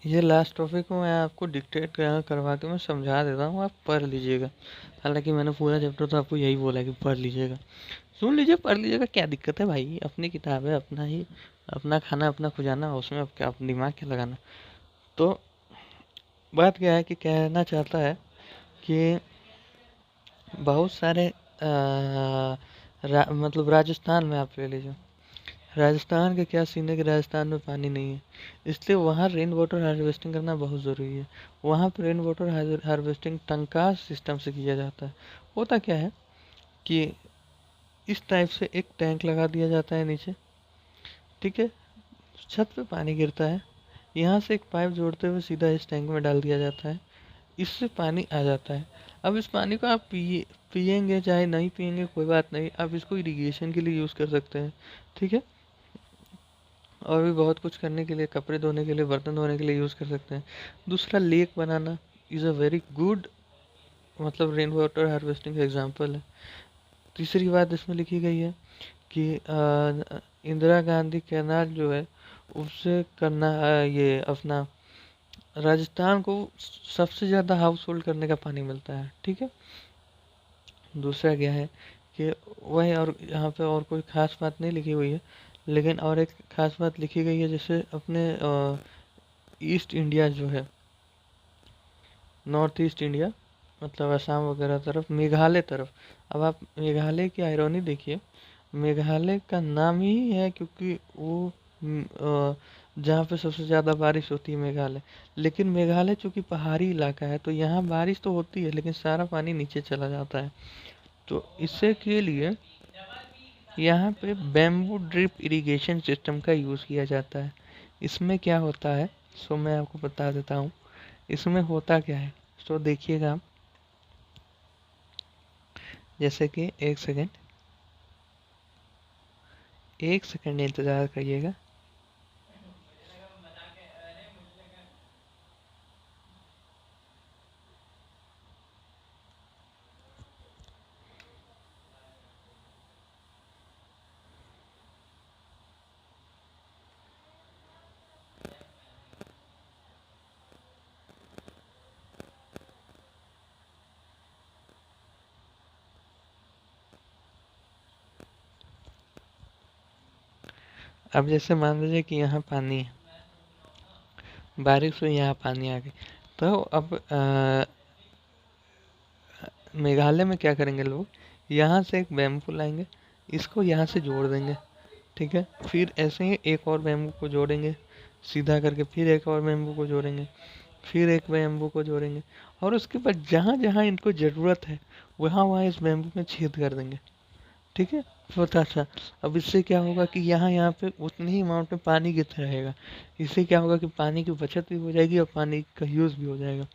ये लास्ट टॉपिक को मैं आपको डिक्टेट करवा के मैं समझा देता हूँ, आप पढ़ लीजिएगा। हालांकि मैंने पूरा चैप्टर तो आपको यही बोला कि पढ़ लीजिएगा। सुन लीजिए, पढ़ लीजिएगा, क्या दिक्कत है भाई, अपनी किताब है, अपना ही अपना खाना अपना खुजाना, उसमें अब क्या अपना दिमाग क्या लगाना। तो बात क्या है कि कहना चाहता है कि बहुत सारे मतलब राजस्थान में आप ले लीजिए, राजस्थान के क्या सीन है कि राजस्थान में पानी नहीं है, इसलिए वहाँ रेन वाटर हार्वेस्टिंग करना बहुत ज़रूरी है। वहाँ पर रेन वाटर हार्वेस्टिंग टंका सिस्टम से किया जाता है। होता क्या है कि इस टाइप से एक टैंक लगा दिया जाता है नीचे, ठीक है, छत पे पानी गिरता है, यहाँ से एक पाइप जोड़ते हुए सीधा इस टैंक में डाल दिया जाता है, इससे पानी आ जाता है। अब इस पानी को आप पिएंगे चाहे नहीं पिएंगे कोई बात नहीं, आप इसको इरिगेशन के लिए यूज़ कर सकते हैं। ठीक है, और भी बहुत कुछ करने के लिए, कपड़े धोने के लिए, बर्तन धोने के लिए यूज़ कर सकते हैं। दूसरा, lake banana is a very good मतलब रेन वाटर हार्वेस्टिंग का एग्जाम्पल है। तीसरी बात इसमें लिखी गई है कि इंदिरा गांधी कैनाल जो है उससे करना ये अपना राजस्थान को सबसे ज़्यादा हाउस होल्ड करने का पानी मिलता है। ठीक है, दूसरा क्या है कि वही, और यहाँ पे और कोई ख़ास बात नहीं लिखी हुई है, लेकिन और एक ख़ास बात लिखी गई है, जैसे अपने ईस्ट इंडिया जो है, नॉर्थ ईस्ट इंडिया मतलब असम वगैरह तरफ, मेघालय तरफ। अब आप मेघालय की आयरनी देखिए, मेघालय का नाम ही है क्योंकि वो जहाँ पे सबसे ज़्यादा बारिश होती है मेघालय। लेकिन मेघालय चूंकि पहाड़ी इलाका है तो यहाँ बारिश तो होती है लेकिन सारा पानी नीचे चला जाता है। तो इससे के लिए यहाँ पे बैम्बू ड्रिप इरिगेशन सिस्टम का यूज़ किया जाता है। इसमें क्या होता है, सो मैं आपको बता देता हूँ इसमें होता क्या है। सो देखिएगा आप, जैसे कि एक सेकंड इंतज़ार करिएगा। अब जैसे मान लीजिए कि यहाँ पानी है, बारिश हुई, यहाँ पानी आ गई। तो अब मेघालय में क्या करेंगे लोग, यहाँ से एक बैम्बू लाएंगे, इसको यहाँ से जोड़ देंगे, ठीक है। फिर ऐसे ही एक और बैम्बू को जोड़ेंगे सीधा करके, फिर एक और बैम्बू को जोड़ेंगे, फिर एक बैम्बू को जोड़ेंगे, और उसके बाद जहाँ जहाँ इनको ज़रूरत है वहाँ वहाँ इस बैम्बू में छेद कर देंगे, ठीक है। छोटा सा। अब इससे क्या होगा कि यहाँ यहाँ पे उतनी ही अमाउंट में पानी गिरता रहेगा। इससे क्या होगा कि पानी की बचत भी हो जाएगी और पानी का यूज़ भी हो जाएगा।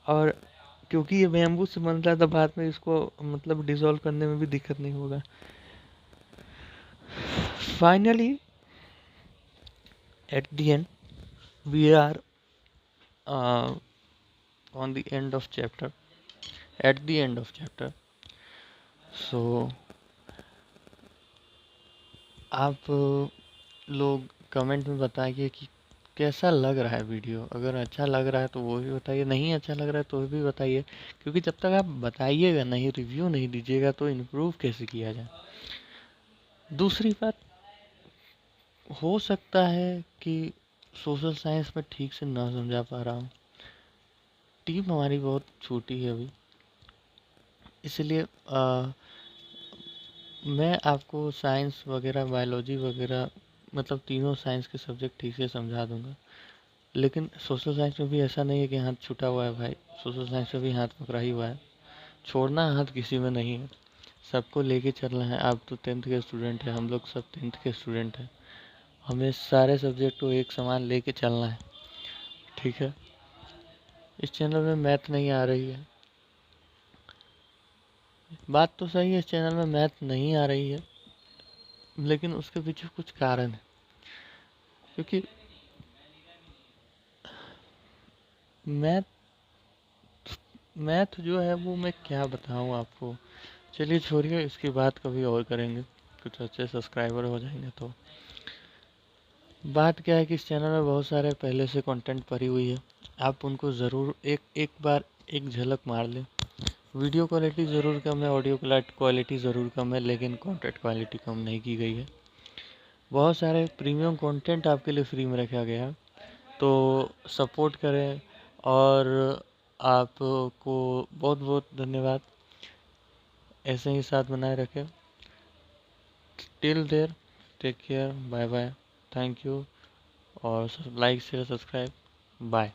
और क्योंकि ये बैम्बू से बनता है तो बाद में इसको मतलब डिसॉल्व करने में भी दिक्कत नहीं होगा। Finally at the end we are on the end of chapter, at the end of chapter। so आप लोग कमेंट में बताइए कि कैसा लग रहा है वीडियो। अगर अच्छा लग रहा है तो वो भी बताइए, नहीं अच्छा लग रहा है तो भी बताइए, क्योंकि जब तक आप बताइएगा नहीं, रिव्यू नहीं दीजिएगा तो इम्प्रूव कैसे किया जाए। दूसरी बात, हो सकता है कि सोशल साइंस में ठीक से ना समझा पा रहा हूँ, टीम हमारी बहुत छोटी है अभी, इसलिए मैं आपको साइंस वगैरह, बायोलॉजी वगैरह, मतलब तीनों साइंस के सब्जेक्ट ठीक से समझा दूंगा। लेकिन सोशल साइंस में भी ऐसा नहीं है कि हाथ छूटा हुआ है भाई, सोशल साइंस में भी हाथ पकड़ा ही हुआ है। छोड़ना हाथ किसी में नहीं है, सबको लेके चलना है। आप तो 10th के स्टूडेंट हैं, हम लोग सब 10th के स्टूडेंट हैं, हमें सारे सब्जेक्ट को एक समान लेके चलना है, ठीक है। इस चैनल में मैथ नहीं आ रही है, बात तो सही है, इस चैनल में मैथ नहीं आ रही है, लेकिन उसके पीछे कुछ कारण है। क्योंकि मैथ मैथ जो है वो मैं क्या बताऊँ आपको। चलिए छोड़िए, इसकी बात कभी और करेंगे, कुछ अच्छे सब्सक्राइबर हो जाएंगे तो। बात क्या है कि इस चैनल में बहुत सारे पहले से कंटेंट भरी हुई है, आप उनको ज़रूर एक एक बार एक झलक मार लें। वीडियो क्वालिटी ज़रूर कम है, ऑडियो क्वालिटी ज़रूर कम है, लेकिन कंटेंट क्वालिटी कम नहीं की गई है। बहुत सारे प्रीमियम कंटेंट आपके लिए फ्री में रखा गया है, तो सपोर्ट करें। और आपको बहुत बहुत धन्यवाद, ऐसे ही साथ बनाए रखें। Till there, take care, bye bye, thank you, और लाइक शेयर सब्सक्राइब, बाय।